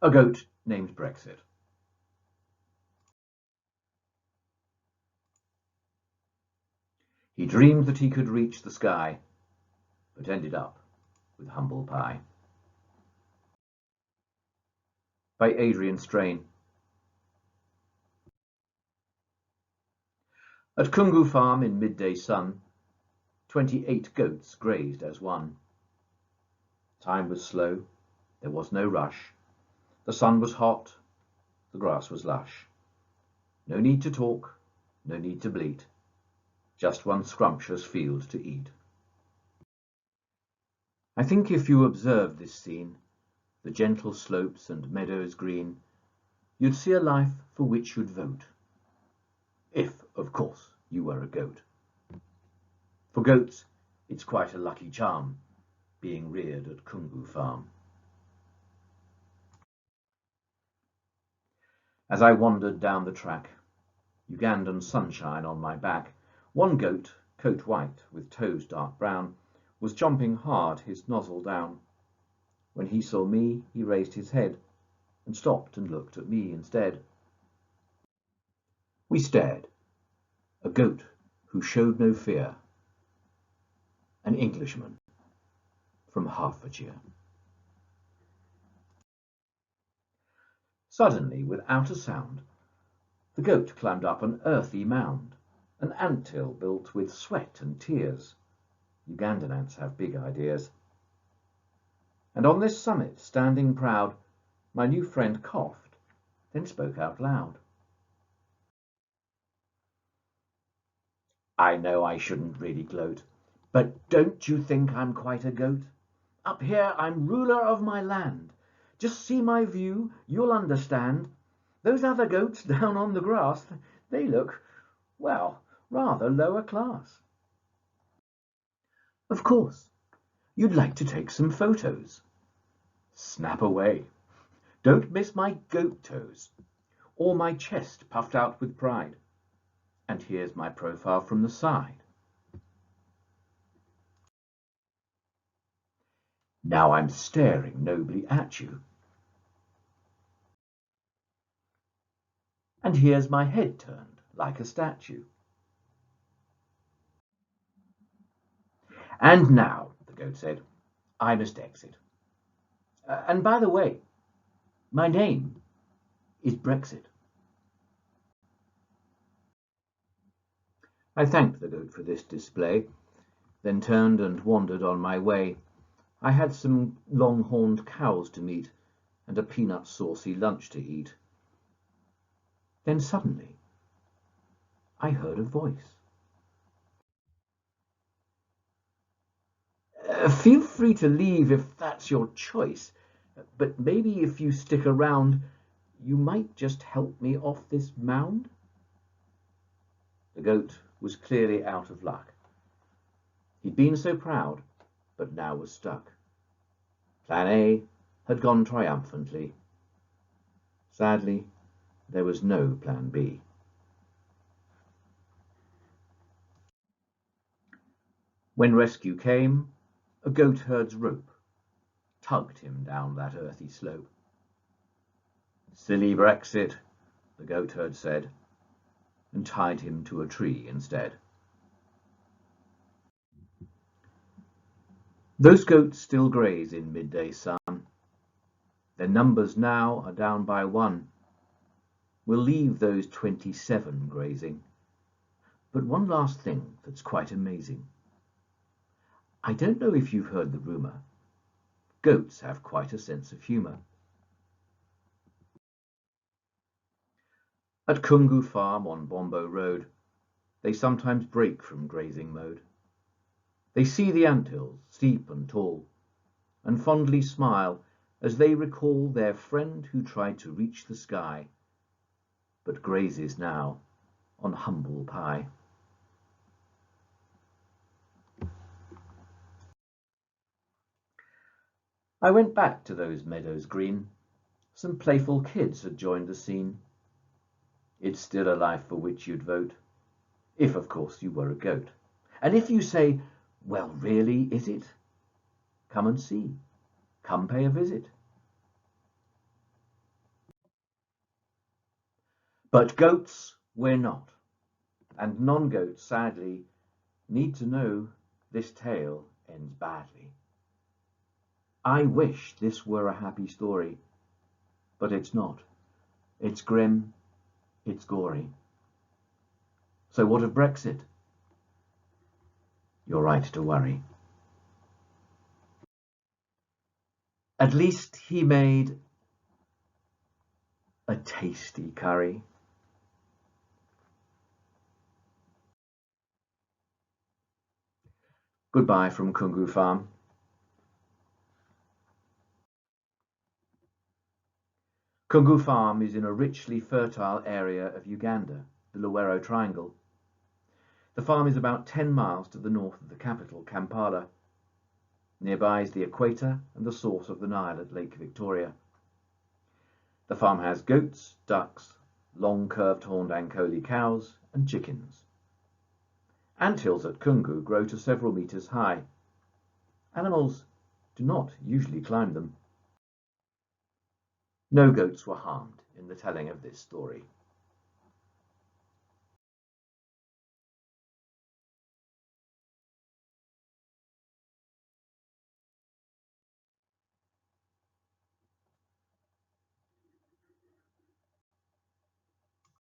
A Goat Named Brexit. He dreamed that he could reach the sky, but ended up with humble pie. By Adrian Strain. At Kungu Farm in midday sun, 28 goats grazed as one. Time was slow, there was no rush. The sun was hot, the grass was lush. No need to talk, no need to bleat. Just one scrumptious field to eat. I think if you observed this scene, the gentle slopes and meadows green, you'd see a life for which you'd vote. If, of course, you were a goat. For goats, it's quite a lucky charm, being reared at Kungu Farm. As I wandered down the track, Ugandan sunshine on my back, one goat, coat white with toes dark brown, was chomping hard his nozzle down. When he saw me, he raised his head and stopped and looked at me instead. We stared. A goat who showed no fear. An Englishman from Hertfordshire. Suddenly, without a sound, the goat climbed up an earthy mound, an anthill built with sweat and tears. Ugandan ants have big ideas. And on this summit, standing proud, my new friend coughed, then spoke out loud. I know I shouldn't really gloat, but don't you think I'm quite a goat? Up here I'm ruler of my land. Just see my view, you'll understand. Those other goats down on the grass, they look, well, rather lower class. Of course, you'd like to take some photos. Snap away. Don't miss my goat toes, or my chest puffed out with pride. And here's my profile from the side. Now I'm staring nobly at you. And here's my head turned like a statue. And now, the goat said, I must exit. And by the way, my name is Brexit. I thanked the goat for this display, then turned and wandered on my way. I had some long-horned cows to meet, and a peanut-saucy lunch to eat. Then suddenly, I heard a voice. Feel free to leave if that's your choice, but maybe if you stick around, you might just help me off this mound? The goat was clearly out of luck. He'd been so proud, but now was stuck. Plan A had gone triumphantly. Sadly, there was no Plan B. When rescue came, a goat herd's rope tugged him down that earthy slope. Silly Brexit, the goat herd said, and tied him to a tree instead. Those goats still graze in midday sun. Their numbers now are down by one. We'll leave those 27 grazing. But one last thing that's quite amazing. I don't know if you've heard the rumour. Goats have quite a sense of humour. At Kungu Farm on Bombo Road, they sometimes break from grazing mode. They see the anthills, steep and tall, and fondly smile as they recall their friend who tried to reach the sky, but grazes now on humble pie. I went back to those meadows green. Some playful kids had joined the scene. It's still a life for which you'd vote, if of course you were a goat. And if you say, well, really, is it? Come and see. Come pay a visit. But goats we're not, and non-goats, sadly, need to know this tale ends badly. I wish this were a happy story, but it's not. It's grim, it's gory. So what of Brexit? You're right to worry. At least he made a tasty curry. Goodbye from Kungu Farm. Kungu Farm is in a richly fertile area of Uganda, the Luwero Triangle. The farm is about 10 miles to the north of the capital, Kampala. Nearby is the equator and the source of the Nile at Lake Victoria. The farm has goats, ducks, long curved horned Ankoli cows and chickens. Anthills at Kungu grow to several meters high. Animals do not usually climb them. No goats were harmed in the telling of this story.